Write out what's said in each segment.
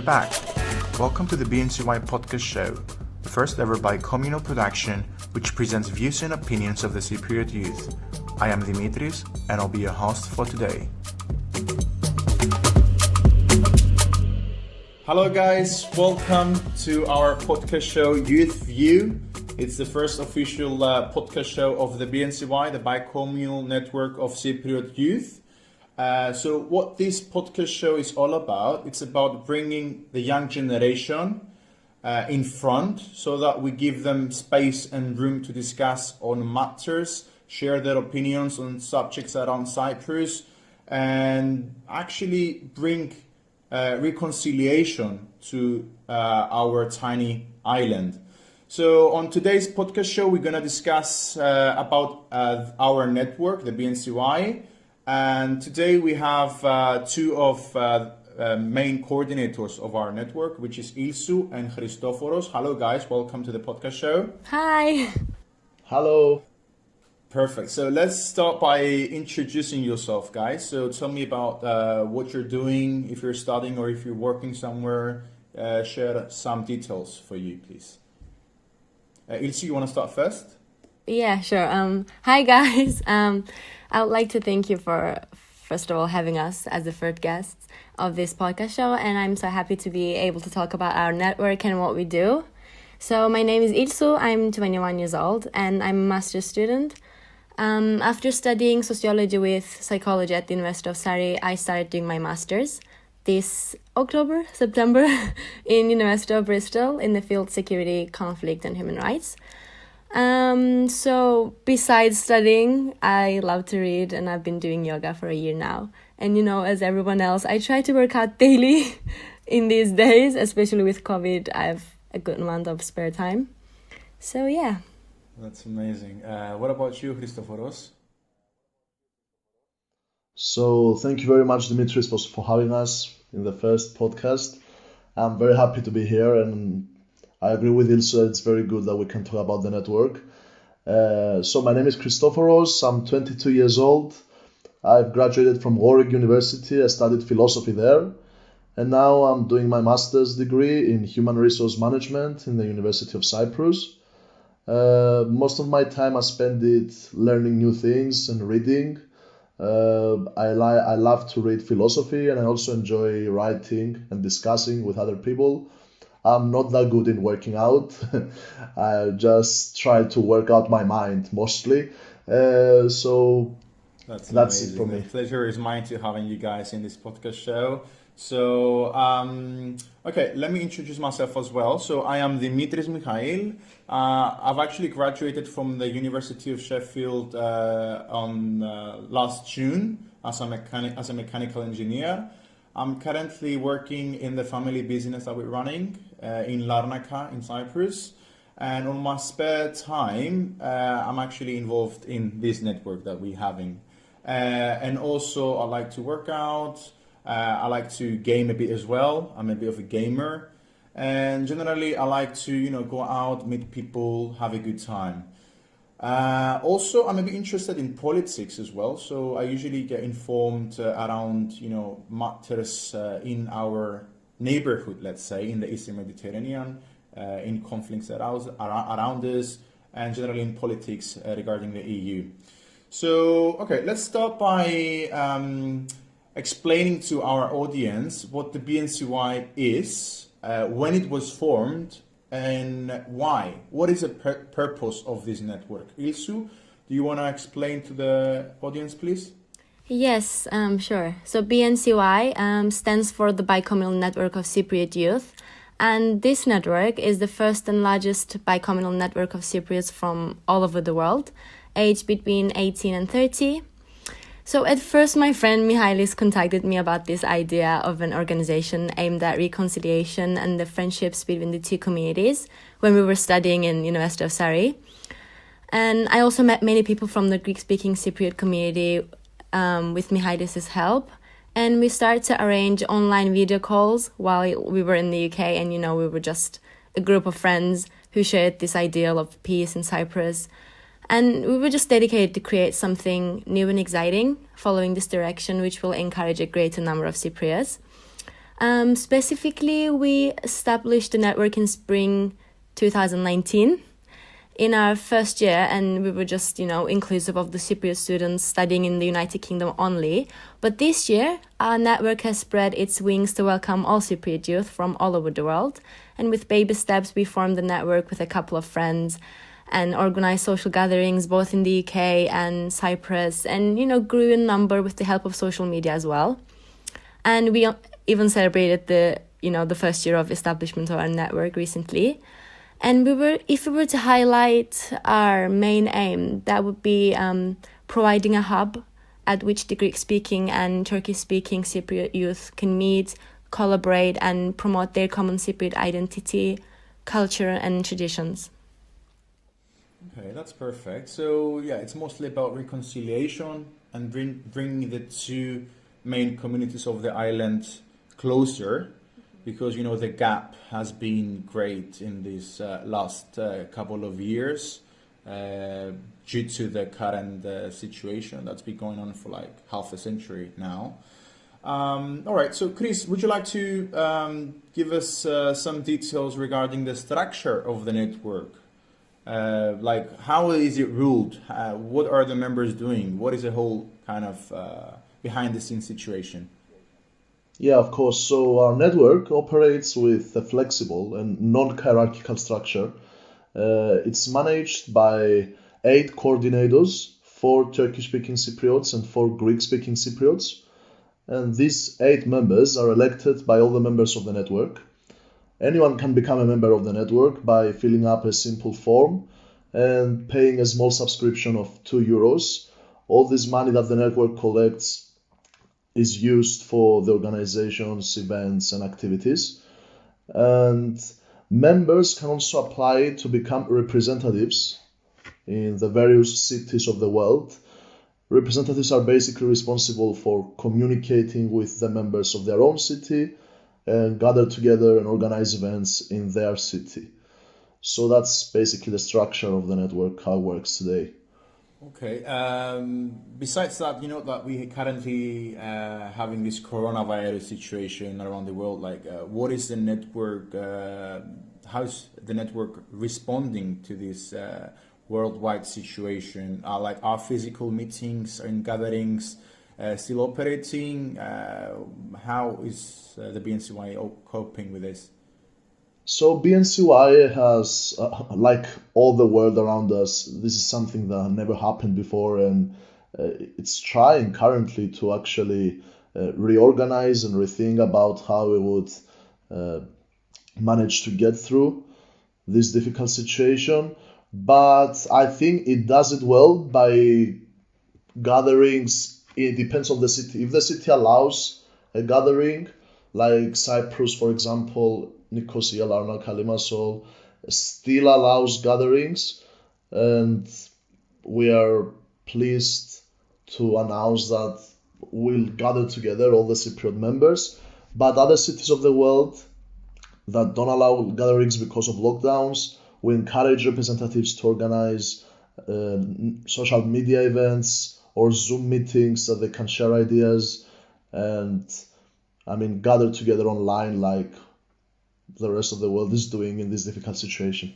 back. Welcome to the BNCY podcast show, the first ever bi-communal production which presents views and opinions of the Cypriot youth. I am Dimitris and I'll be your host for today. Hello guys, welcome to our podcast show Youth View. It's the first official podcast show of the BNCY, the bi-communal network of Cypriot youth. So what this podcast show is all about, it's about bringing the young generation in front so that we give them space and room to discuss on matters, share their opinions on subjects around Cyprus, and actually bring reconciliation to our tiny island. So on today's podcast show, we're going to discuss about our network, the BNCY. And today we have two of main coordinators of our network, which is Ilsu and Christoforos. Hello guys, welcome to the podcast show. Hi. Hello. Perfect. So let's start by introducing yourself, guys. So tell me about what you're doing, if you're studying or if you're working somewhere. Share some details for you, please. Ilsu, you want to start first? Yeah, sure. Hi guys. I would like to thank you for, first of all, having us as the first guests of this podcast show. And I'm so happy to be able to talk about our network and what we do. So my name is Ilsu. I'm 21 years old and I'm a master's student. After studying sociology with psychology at the University of Surrey, I started doing my master's this September in University of Bristol in the field security, conflict and human rights. So besides studying, I love to read and I've been doing yoga for a year now. And as everyone else, I try to work out daily in these days, especially with COVID. I have a good amount of spare time. So yeah. That's amazing. What about you, Christoforos? So thank you very much, Dimitris, for having us in the first podcast. I'm very happy to be here and I agree with Ilse, it's very good that we can talk about the network. So my name is Christoforos, I'm 22 years old. I've graduated from Warwick University, I studied philosophy there. And now I'm doing my master's degree in human resource management in the University of Cyprus. Most of my time I spend it learning new things and reading. I love to read philosophy and I also enjoy writing and discussing with other people. I'm not that good in working out. I just try to work out my mind mostly. So that's it for me. The pleasure is mine to having you guys in this podcast show. So, okay, let me introduce myself as well. So I am Dimitris Mikhail. I've actually graduated from the University of Sheffield on last June as a mechanical engineer. I'm currently working in the family business that we're running in Larnaca in Cyprus. And on my spare time, I'm actually involved in this network that we're having. And also I like to work out. I like to game a bit as well. I'm a bit of a gamer. And generally I like to, go out, meet people, have a good time. Also, I'm a bit interested in politics as well. So I usually get informed around, matters in our neighborhood, let's say, in the Eastern Mediterranean, in conflicts around us, and generally in politics regarding the EU. So, okay, let's start by explaining to our audience what the BNCY is, when it was formed, and why. What is the purpose of this network? Ilsu, do you want to explain to the audience, please? Yes, sure. So BNCY stands for the Bi-Communal Network of Cypriot Youth. And this network is the first and largest bi-communal network of Cypriots from all over the world, aged between 18 and 30. So at first, my friend Mihalis contacted me about this idea of an organization aimed at reconciliation and the friendships between the two communities when we were studying in University of Surrey. And I also met many people from the Greek-speaking Cypriot community with Mihalis' help. And we started to arrange online video calls while we were in the UK. And, we were just a group of friends who shared this ideal of peace in Cyprus. And we were just dedicated to create something new and exciting, following this direction, which will encourage a greater number of Cypriots. Specifically, we established the network in spring 2019 in our first year, and we were just, inclusive of the Cypriot students studying in the United Kingdom only. But this year, our network has spread its wings to welcome all Cypriot youth from all over the world. And with baby steps, we formed the network with a couple of friends and organized social gatherings both in the UK and Cyprus, and, grew in number with the help of social media as well. And we even celebrated the first year of establishment of our network recently. And if we were to highlight our main aim, that would be providing a hub at which the Greek-speaking and Turkish-speaking Cypriot youth can meet, collaborate, and promote their common Cypriot identity, culture, and traditions. Okay, that's perfect. So yeah, it's mostly about reconciliation and bringing the two main communities of the island closer, because the gap has been great in this last couple of years due to the current situation that's been going on for like half a century now. All right, so Chris, would you like to give us some details regarding the structure of the network? Like, how is it ruled? What are the members doing? What is the whole kind of behind the scenes situation? Yeah, of course. So our network operates with a flexible and non-hierarchical structure. It's managed by 8 coordinators, 4 Turkish-speaking Cypriots and 4 Greek-speaking Cypriots. And these 8 members are elected by all the members of the network. Anyone can become a member of the network by filling up a simple form and paying a small subscription of €2. All this money that the network collects is used for the organization's events and activities. And members can also apply to become representatives in the various cities of the world. Representatives are basically responsible for communicating with the members of their own city and gather together and organize events in their city. So that's basically the structure of the network, how it works today. Okay. Besides that, that we currently having this coronavirus situation around the world. Like, what is the network? How's the network responding to this worldwide situation? Like, are physical meetings and gatherings still operating? How is the BNCY coping with this? So BNCY has, like all the world around us, this is something that never happened before, and it's trying currently to actually reorganize and rethink about how we would manage to get through this difficult situation. But I think it does it well by gatherings. It depends on the city. If the city allows a gathering, like Cyprus, for example, Nicosia, Larnaca, Limassol, still allows gatherings, and we are pleased to announce that we'll gather together all the Cypriot members. But other cities of the world that don't allow gatherings because of lockdowns, we encourage representatives to organize social media events or Zoom meetings so they can share ideas and gather together online like the rest of the world is doing in this difficult situation.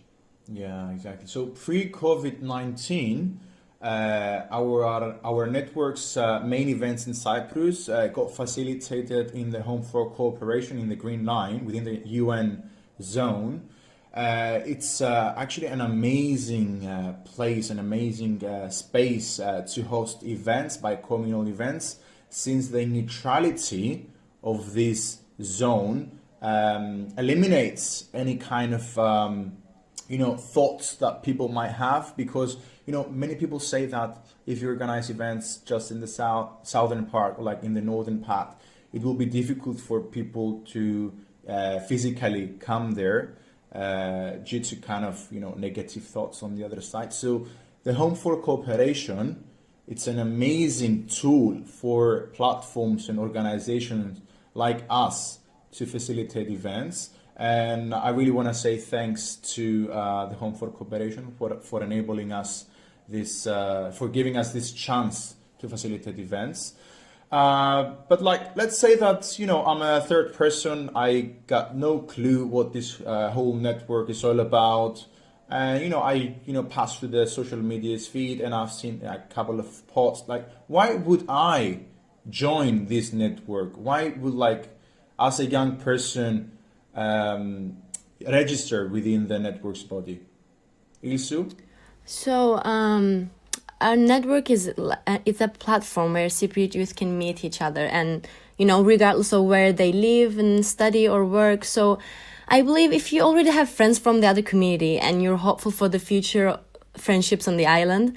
Yeah, exactly. So pre-COVID-19, our network's main events in Cyprus got facilitated in the Home for Cooperation in the Green Line within the UN zone. It's actually an amazing place, an amazing space to host events, bi-communal events, since the neutrality of this zone eliminates any kind of thoughts that people might have, because many people say that if you organize events just in the southern part or like in the northern part, it will be difficult for people to physically come there due to kind of negative thoughts on the other side. So the Home for Cooperation, it's an amazing tool for platforms and organizations like us to facilitate events. And I really want to say thanks to the Home for Cooperation for enabling us this, for giving us this chance to facilitate events. But like, let's say that, I'm a third person. I got no clue what this whole network is all about. And, I, pass through the social media's feed and I've seen a couple of posts. Like, why would I join this network? Why would, like, as a young person, register within the network's body? Ilsu? So, our network it's a platform where Cypriot youth can meet each other and, regardless of where they live and study or work. So I believe if you already have friends from the other community and you're hopeful for the future friendships on the island,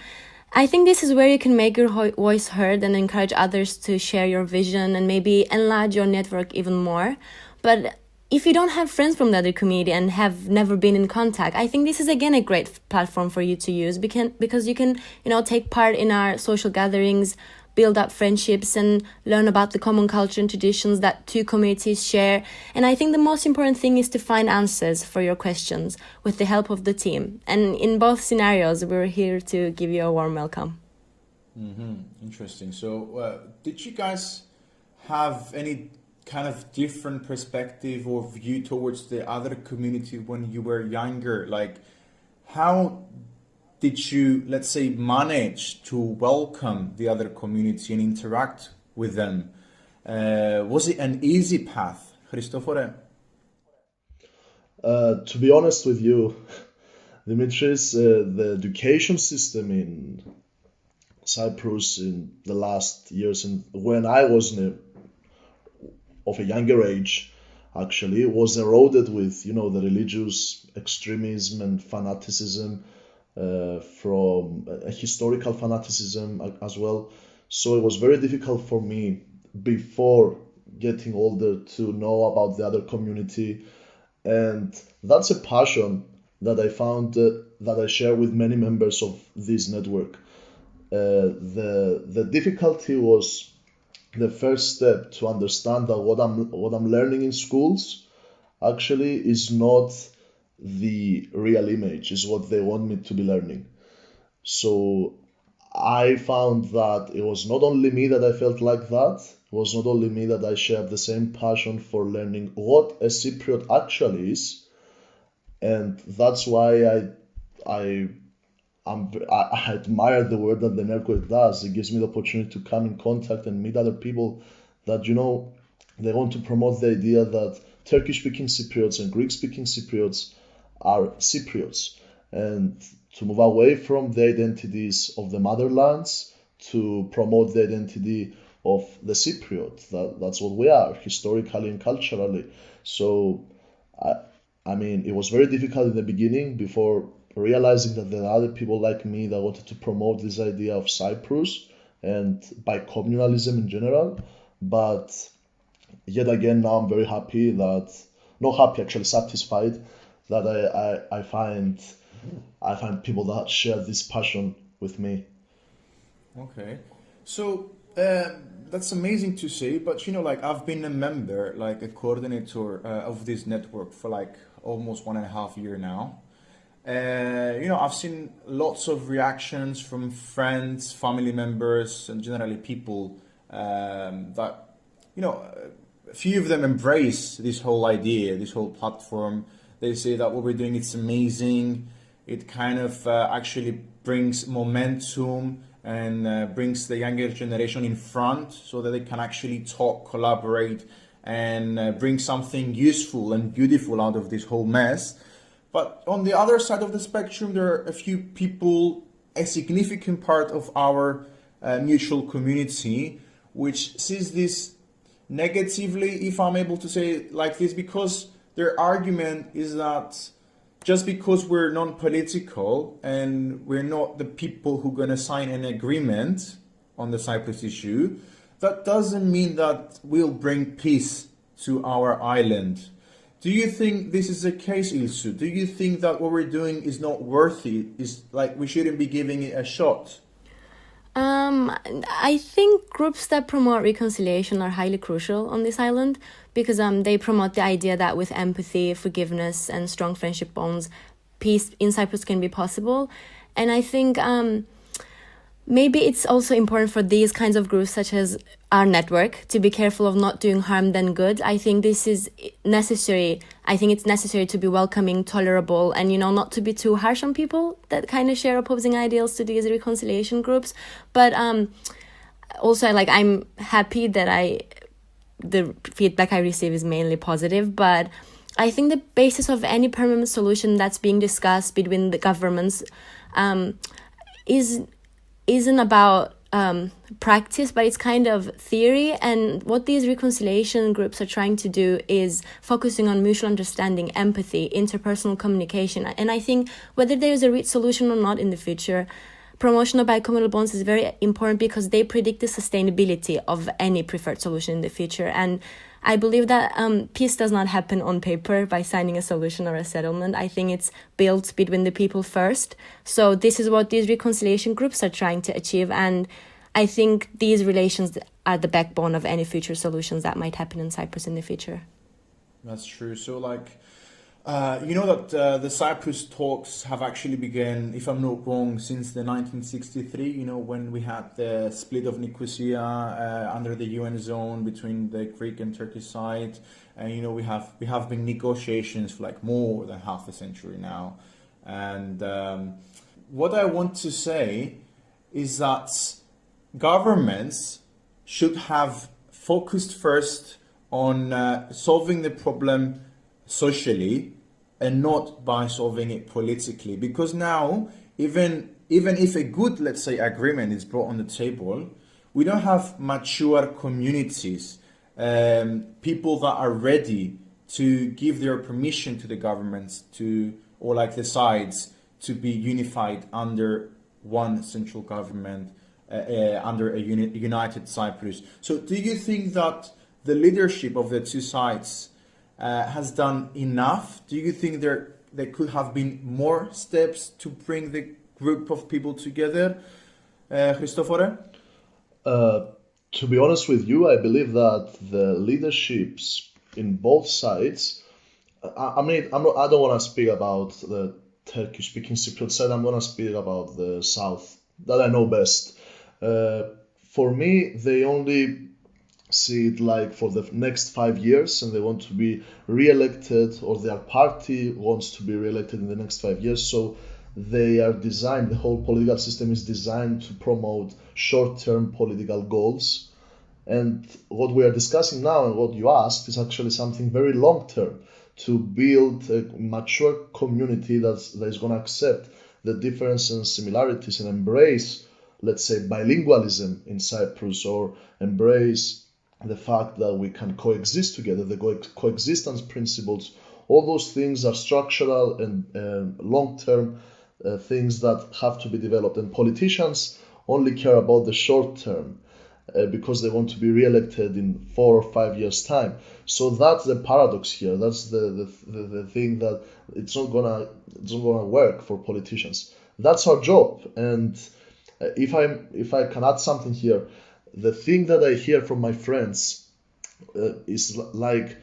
I think this is where you can make your voice heard and encourage others to share your vision and maybe enlarge your network even more. But if you don't have friends from the other community and have never been in contact, I think this is again a great platform for you to use because you can, take part in our social gatherings, build up friendships and learn about the common culture and traditions that two communities share. And I think the most important thing is to find answers for your questions with the help of the team. And in both scenarios, we're here to give you a warm welcome. Interesting. So did you guys have any kind of different perspective or view towards the other community when you were younger? Like, how did you, let's say, manage to welcome the other community and interact with them? Was it an easy path, Christofore? To be honest with you, Dimitris, the education system in Cyprus in the last years, and when I was of a younger age, actually, was eroded with, the religious extremism and fanaticism, from a historical fanaticism as well. So it was very difficult for me before getting older to know about the other community. And that's a passion that I found that I share with many members of this network. The difficulty was the first step to understand that what I'm learning in schools actually is not the real image, is what they want me to be learning. So I found that it was not only me that I felt like that, it was not only me that I shared the same passion for learning what a Cypriot actually is, and that's why I admire the work that the network does. It gives me the opportunity to come in contact and meet other people that, they want to promote the idea that Turkish-speaking Cypriots and Greek-speaking Cypriots are Cypriots, and to move away from the identities of the motherlands to promote the identity of the Cypriot. That's what we are, historically and culturally. So, I mean, it was very difficult in the beginning before realizing that there are other people like me that wanted to promote this idea of Cyprus and bicommunalism in general. But yet again, now I'm very happy that, not happy, actually satisfied that I find people that share this passion with me. Okay. So that's amazing to see, but like I've been a member, like a coordinator of this network for like almost 1.5 years now. I've seen lots of reactions from friends, family members, and generally people that, a few of them embrace this whole idea, this whole platform. They say that what we're doing is amazing. It kind of actually brings momentum and brings the younger generation in front so that they can actually talk, collaborate, and bring something useful and beautiful out of this whole mess. But on the other side of the spectrum, there are a few people, a significant part of our mutual community, which sees this negatively, if I'm able to say it like this, because their argument is that just because we're non-political and we're not the people who are going to sign an agreement on the Cyprus issue, that doesn't mean that we'll bring peace to our island. Do you think this is the case, Ilsu? Do you think that what we're doing is not worthy? Is like we shouldn't be giving it a shot? I think groups that promote reconciliation are highly crucial on this island because they promote the idea that with empathy, forgiveness, and strong friendship bonds, peace in Cyprus can be possible. And I think maybe it's also important for these kinds of groups, such as our network, to be careful of not doing harm than good. I think this is necessary. I think it's necessary to be welcoming, tolerable, and, you know, not to be too harsh on people that kind of share opposing ideals to these reconciliation groups. But also, like, I'm happy that the feedback I receive is mainly positive, but I think the basis of any permanent solution that's being discussed between the governments isn't about practice, but it's kind of theory. And what these reconciliation groups are trying to do is focusing on mutual understanding, empathy, interpersonal communication. And I think whether there is a solution or not in the future, promotion of bicommunal bonds is very important because they predict the sustainability of any preferred solution in the future. And I believe that peace does not happen on paper by signing a solution or a settlement. I think it's built between the people first. So this is what these reconciliation groups are trying to achieve. And I think these relations are the backbone of any future solutions that might happen in Cyprus in the future. That's true. So, like, you know that the Cyprus talks have actually begun, if I'm not wrong, since the 1963, you know, when we had the split of Nicosia under the UN zone between the Greek and Turkish side. And, you know, we have been negotiations for like more than half a century now. And what I want to say is that governments should have focused first on solving the problem socially and not by solving it politically, because now even if a good, let's say, agreement is brought on the table, we don't have mature communities, people that are ready to give their permission to the governments or like the sides to be unified under one central government, under a united Cyprus. So do you think that the leadership of the two sides has done enough? Do you think there could have been more steps to bring the group of people together? Christofore? To be honest with you, I believe that the leaderships in both sides, I don't want to speak about the Turkish-speaking Cypriot side, I'm going to speak about the south, that I know best. For me, they only see it like for the next 5 years and they want to be re-elected, or their party wants to be re-elected in the next 5 years. So they are designed, the whole political system is designed to promote short-term political goals. And what we are discussing now and what you asked is actually something very long-term, to build a mature community that is going to accept the differences and similarities and embrace, let's say, bilingualism in Cyprus, or embrace the fact that we can coexist together, the coexistence principles. All those things are structural and long-term things that have to be developed. And politicians only care about the short term because they want to be re-elected in 4 or 5 years' time. So that's the paradox here. That's the thing that it's not gonna work for politicians. That's our job. And if I can add something here, the thing that I hear from my friends is like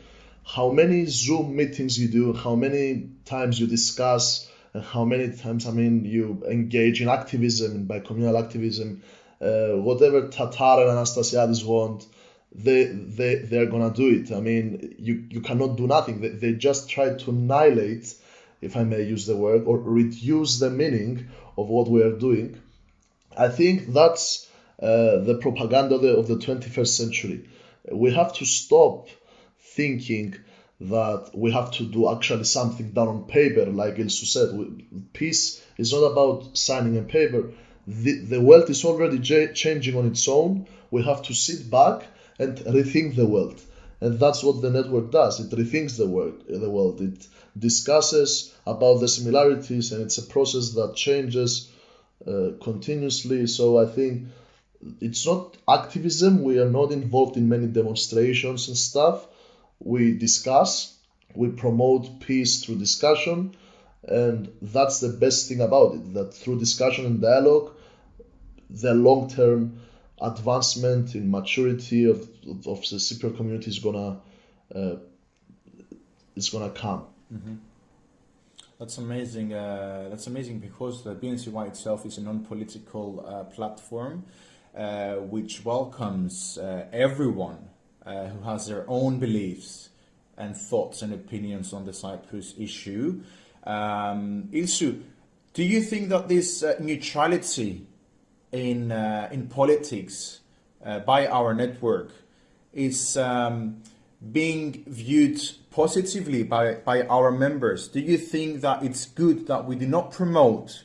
how many Zoom meetings you do, how many times you discuss, and how many times you engage in activism, in bicommunal activism, whatever Tatar and Anastasiadis want, they're gonna do it. I mean, you cannot do nothing. They just try to annihilate, if I may use the word, or reduce the meaning of what we are doing. I think that's the propaganda of the 21st century. We have to stop thinking that we have to do actually something down on paper. Like Ilsu said, peace is not about signing a paper. The world is already changing on its own. We have to sit back and rethink the world. And that's what the network does. It rethinks the world. It discusses about the similarities, and it's a process that changes continuously. So I think it's not activism. We are not involved in many demonstrations and stuff. We discuss, we promote peace through discussion, and that's the best thing about it, that through discussion and dialogue, the long-term advancement in maturity of the Cypriot community is gonna come. Mm-hmm. That's amazing. That's amazing because the BNCY itself is a non-political platform. which welcomes everyone who has their own beliefs and thoughts and opinions on the Cyprus issue. Ilsu, do you think that this neutrality in politics by our network is being viewed positively by our members? Do you think that it's good that we do not promote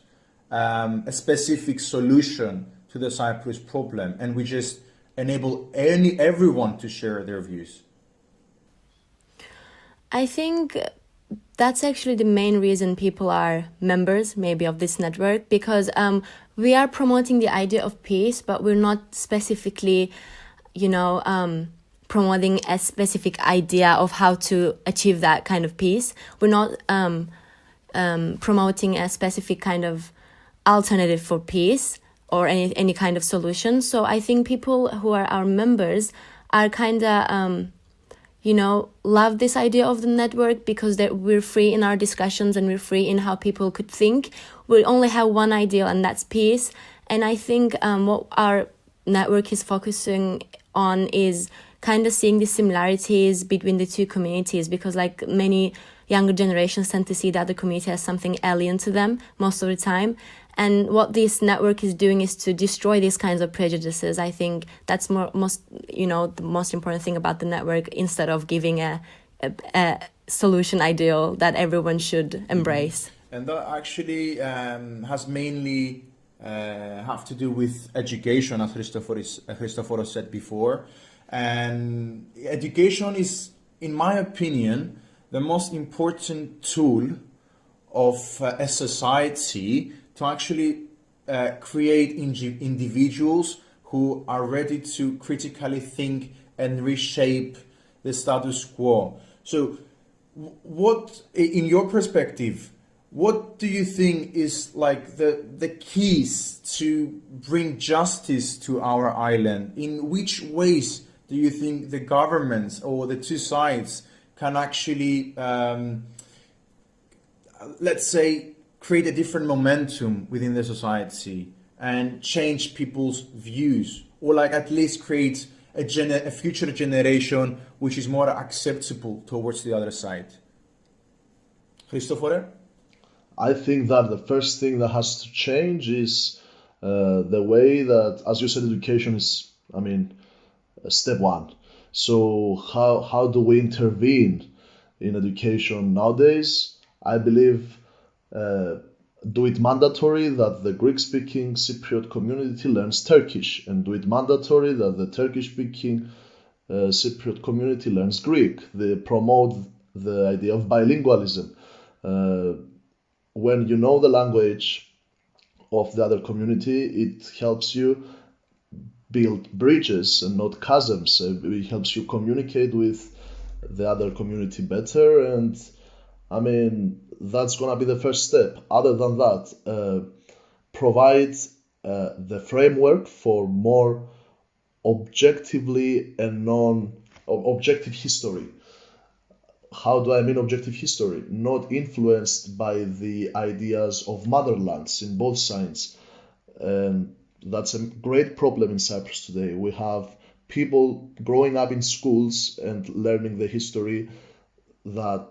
a specific solution to the Cyprus problem and we just enable everyone to share their views? I think that's actually the main reason people are members maybe of this network, because we are promoting the idea of peace, but we're not specifically, promoting a specific idea of how to achieve that kind of peace. We're not promoting a specific kind of alternative for peace or any kind of solution. So I think people who are our members are kind of love this idea of the network because we're free in our discussions and we're free in how people could think. We only have one ideal, and that's peace. And I think what our network is focusing on is kind of seeing the similarities between the two communities, because like many younger generations tend to see the other community as something alien to them most of the time. And what this network is doing is to destroy these kinds of prejudices. I think that's the most important thing about the network, instead of giving a solution ideal that everyone should embrace. And that actually has mainly have to do with education, as Christoforos said before. And education is, in my opinion, the most important tool of a society to actually create individuals who are ready to critically think and reshape the status quo. So what, in your perspective, what do you think is like the keys to bring justice to our island? In which ways do you think the governments or the two sides can actually, let's say, create a different momentum within the society and change people's views, or like at least create a future generation which is more acceptable towards the other side? Christopher? I think that the first thing that has to change is the way that, as you said, education is, step one. So how do we intervene in education nowadays? I believe do it mandatory that the Greek-speaking Cypriot community learns Turkish, and do it mandatory that the Turkish-speaking Cypriot community learns Greek. They promote the idea of bilingualism. When you know the language of the other community, it helps you build bridges and not chasms. It helps you communicate with the other community better, and that's gonna be the first step. Other than that, provide the framework for more objectively and non-objective history. How do I mean objective history? Not influenced by the ideas of motherlands in both sides. And that's a great problem in Cyprus today. We have people growing up in schools and learning the history that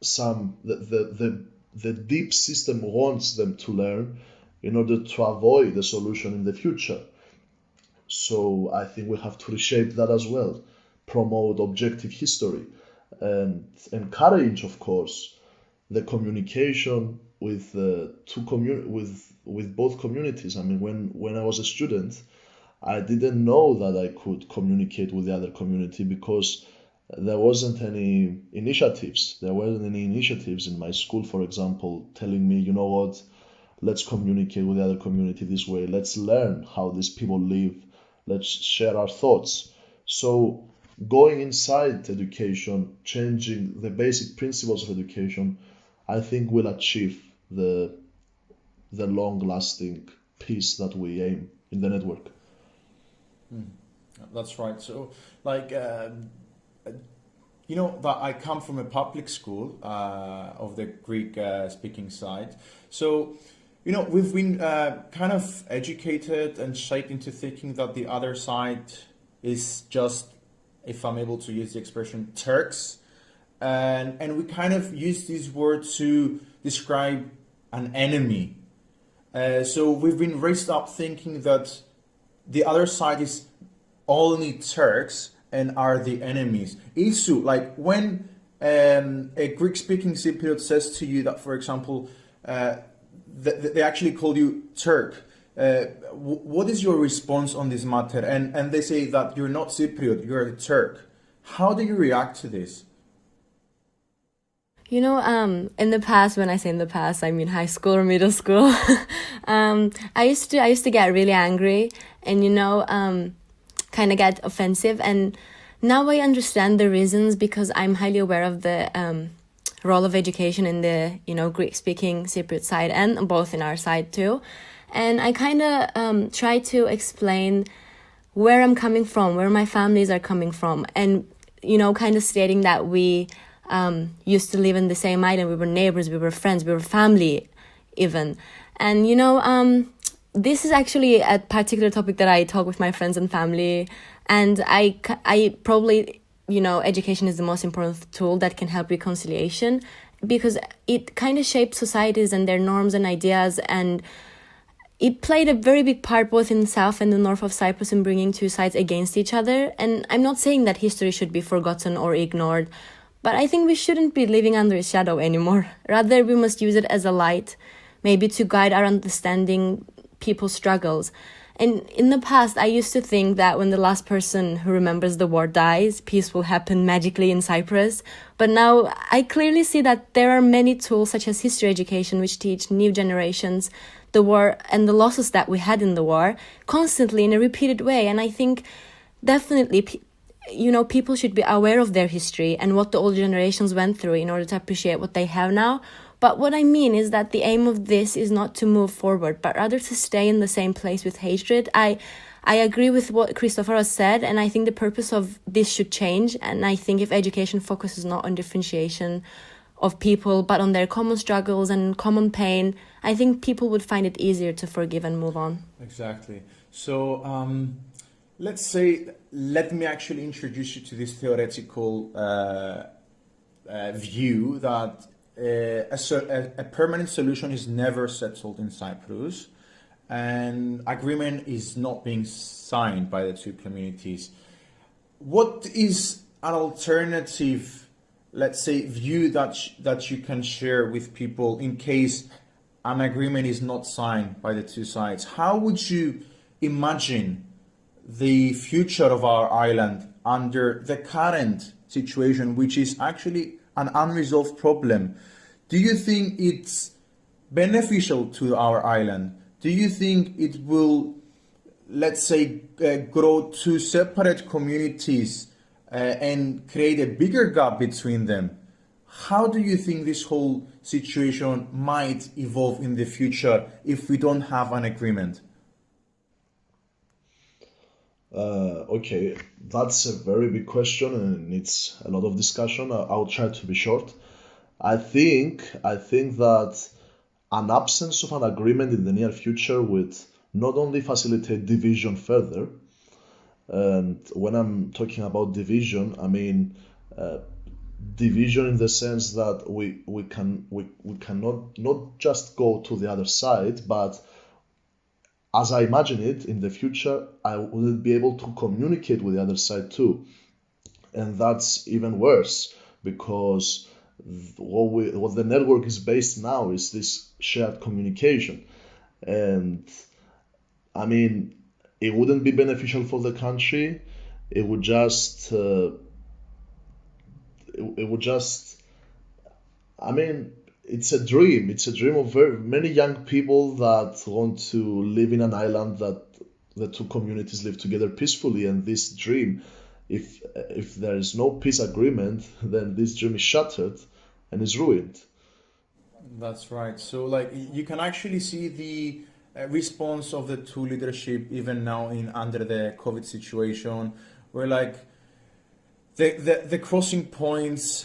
the deep system wants them to learn in order to avoid the solution in the future. So I think we have to reshape that as well. Promote objective history and encourage, of course, the communication with with both communities. When I was a student, I didn't know that I could communicate with the other community because there wasn't any initiatives. There weren't any initiatives in my school, for example, telling me, you know what, let's communicate with the other community this way. Let's learn how these people live. Let's share our thoughts. So going inside education, changing the basic principles of education, I think will achieve the long-lasting peace that we aim in the network. That's right. So, that I come from a public school of the Greek speaking side. So We've been kind of educated and shaped into thinking that the other side is just, if I'm able to use the expression, Turks. And we kind of use this word to describe an enemy. So we've been raised up thinking that the other side is only Turks and are the enemies. Isu, like when a Greek-speaking Cypriot says to you that, for example, they actually call you Turk, what is your response on this matter? And they say that you're not Cypriot, you're a Turk. How do you react to this? In the past, when I say in the past, I mean high school or middle school, I used to get really angry and, kind of get offensive. And now I understand the reasons because I'm highly aware of the role of education in the, Greek-speaking Cypriot side and both in our side too. And I kind of try to explain where I'm coming from, where my families are coming from, and, kind of stating that we used to live in the same island. We were neighbors, we were friends, we were family even. And, this is actually a particular topic that I talk with my friends and family. And I probably, education is the most important tool that can help reconciliation because it kind of shapes societies and their norms and ideas. And it played a very big part both in the south and the north of Cyprus in bringing two sides against each other. And I'm not saying that history should be forgotten or ignored, but I think we shouldn't be living under its shadow anymore. Rather, we must use it as a light, maybe to guide our understanding people's struggles. And in the past, I used to think that when the last person who remembers the war dies, peace will happen magically in Cyprus. But now I clearly see that there are many tools such as history education, which teach new generations the war and the losses that we had in the war constantly in a repeated way. And I think definitely people should be aware of their history and what the old generations went through in order to appreciate what they have now. But what I mean is that the aim of this is not to move forward, but rather to stay in the same place with hatred. I agree with what Christoforos said, and I think the purpose of this should change. And I think if education focuses not on differentiation of people, but on their common struggles and common pain, I think people would find it easier to forgive and move on. Exactly. So let me actually introduce you to this theoretical view that a permanent solution is never settled in Cyprus and agreement is not being signed by the two communities. What is an alternative, let's say, view that you can share with people in case an agreement is not signed by the two sides? How would you imagine the future of our island under the current situation, which is actually an unresolved problem? Do you think it's beneficial to our island? Do you think it will, let's say, grow two separate communities and create a bigger gap between them? How do you think this whole situation might evolve in the future if we don't have an agreement? Okay, that's a very big question and needs a lot of discussion. I'll try to be short. I think that an absence of an agreement in the near future would not only facilitate division further, and when I'm talking about division, I mean division in the sense that we cannot not just go to the other side, but as I imagine it, in the future, I wouldn't be able to communicate with the other side too. And that's even worse because what the network is based now is this shared communication. And I mean, it wouldn't be beneficial for the country. It would just, I mean, it's a dream. It's a dream of very many young people that want to live in an island that the two communities live together peacefully. And this dream, if there is no peace agreement, then this dream is shattered and is ruined. That's right. So, like, you can actually see the response of the two leadership even now under the COVID situation, where like the crossing points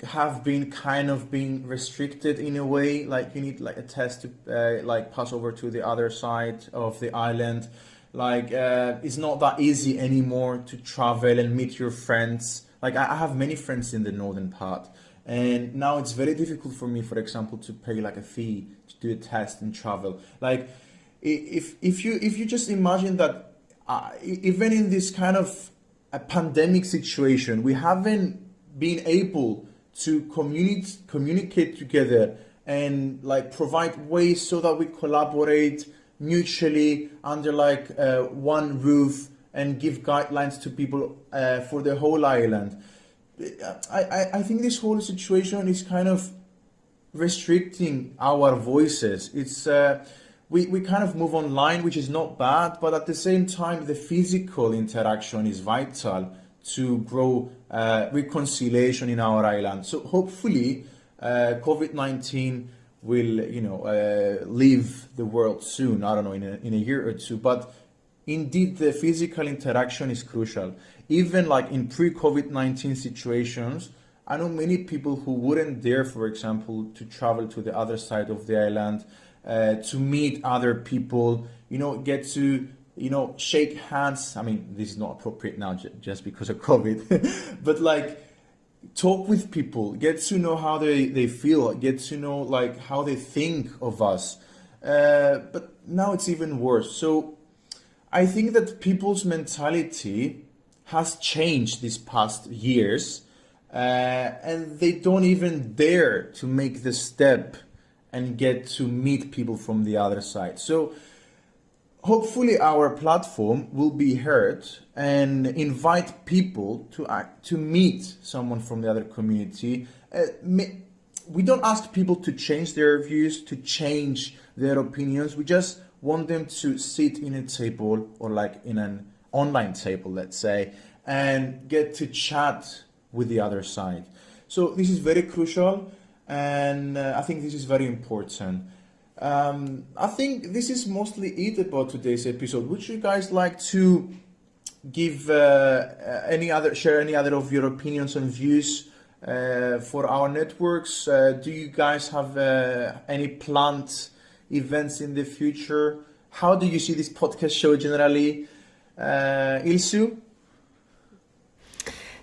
have been kind of being restricted in a way. Like you need like a test to like pass over to the other side of the island. Like it's not that easy anymore to travel and meet your friends. Like I have many friends in the northern part, and now it's very difficult for me, for example, to pay like a fee to do a test and travel. Like if you just imagine that even in this kind of a pandemic situation, we haven't been able to communicate together and like provide ways so that we collaborate mutually under like one roof and give guidelines to people for the whole island. I think this whole situation is kind of restricting our voices. It's we kind of move online, which is not bad, but at the same time, the physical interaction is vital to grow reconciliation in our island. So hopefully, COVID-19 will, leave the world soon. I don't know, in a year or two. But indeed, the physical interaction is crucial. Even like in pre-COVID-19 situations, I know many people who wouldn't dare, for example, to travel to the other side of the island, to meet other people, get to, shake hands. I mean, this is not appropriate now just because of COVID, but like talk with people, get to know how they feel, get to know like how they think of us. But now it's even worse. So I think that people's mentality has changed these past years, and they don't even dare to make the step and get to meet people from the other side. So hopefully our platform will be heard and invite people to meet someone from the other community. We don't ask people to change their views, to change their opinions. We just want them to sit in a table or like in an online table, let's say, and get to chat with the other side. So this is very crucial, and I think this is very important. I think this is mostly it about today's episode. Would you guys like to give share any other of your opinions and views for our networks? Do you guys have any planned events in the future? How do you see this podcast show generally? Ilsu?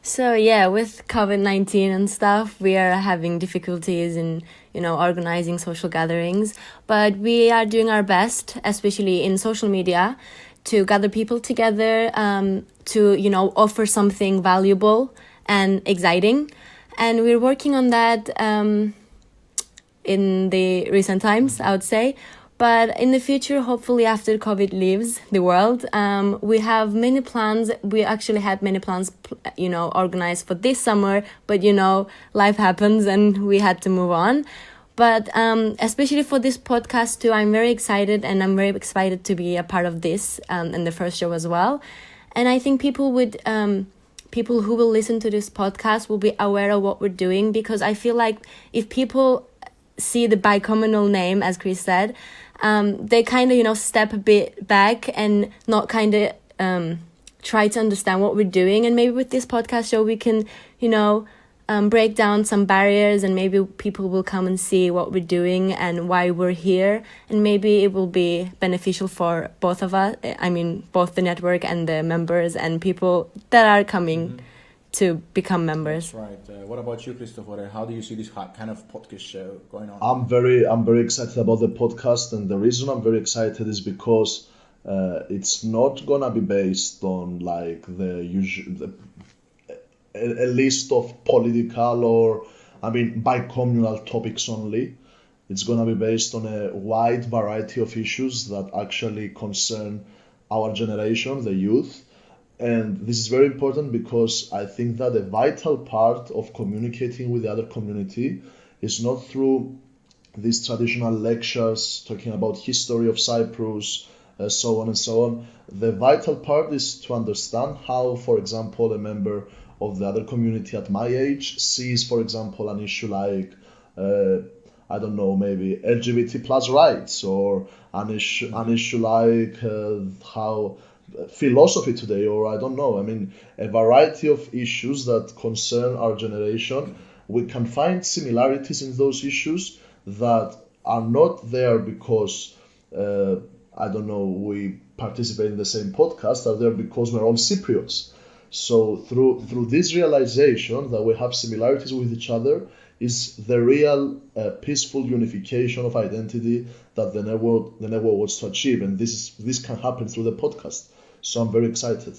So yeah, with COVID-19 and stuff, we are having difficulties in, organizing social gatherings, but we are doing our best, especially in social media, to gather people together, to, offer something valuable and exciting. And we're working on that in the recent times, I would say. But in the future, hopefully after COVID leaves the world, we have many plans. We actually had many plans, organized for this summer. But, life happens and we had to move on. But especially for this podcast too, I'm very excited, and I'm very excited to be a part of this and the first show as well. And I think people who will listen to this podcast will be aware of what we're doing, because I feel like if people see the bicommunal name, as Chris said, they kind of, step a bit back and not kind of try to understand what we're doing. And maybe with this podcast show, we can, break down some barriers, and maybe people will come and see what we're doing and why we're here. And maybe it will be beneficial for both of us. I mean, both the network and the members and people that are coming to become members. That's right. What about you, Christopher? How do you see this kind of podcast show going on? I'm very excited about the podcast, and the reason I'm very excited is because it's not gonna be based on like a list of political or bicommunal topics only. It's gonna be based on a wide variety of issues that actually concern our generation, the youth. And this is very important because I think that a vital part of communicating with the other community is not through these traditional lectures talking about history of Cyprus, so on and so on. The vital part is to understand how, for example, a member of the other community at my age sees, for example, an issue like, maybe LGBT plus rights, or an issue like how philosophy today, or a variety of issues that concern our generation we can find similarities in those issues that are not there because, I don't know, we participate in the same podcast, are there because we're all Cypriots. So through this realization that we have similarities with each other is the real peaceful unification of identity that the network wants to achieve, and this can happen through the podcast. So I'm very excited.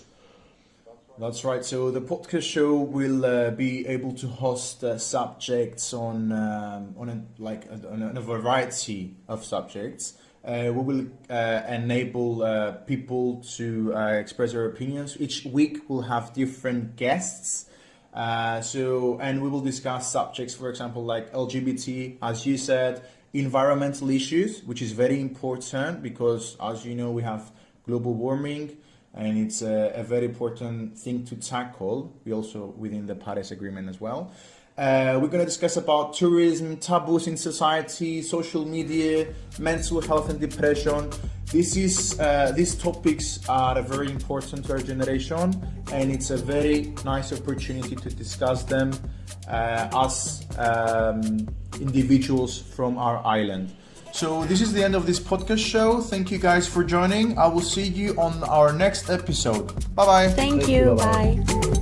That's right. So the podcast show will be able to host subjects on a variety of subjects. We will enable people to express their opinions. Each week we'll have different guests. And we will discuss subjects, for example, like LGBT, as you said, environmental issues, which is very important because, as you know, we have global warming. And it's a very important thing to tackle. We also within the Paris Agreement as well. We're going to discuss about tourism, taboos in society, social media, mental health and depression. These topics are very important to our generation, and it's a very nice opportunity to discuss them as individuals from our island. So this is the end of this podcast show. Thank you guys for joining. I will see you on our next episode. Bye bye. Thank you. Bye-bye. Bye.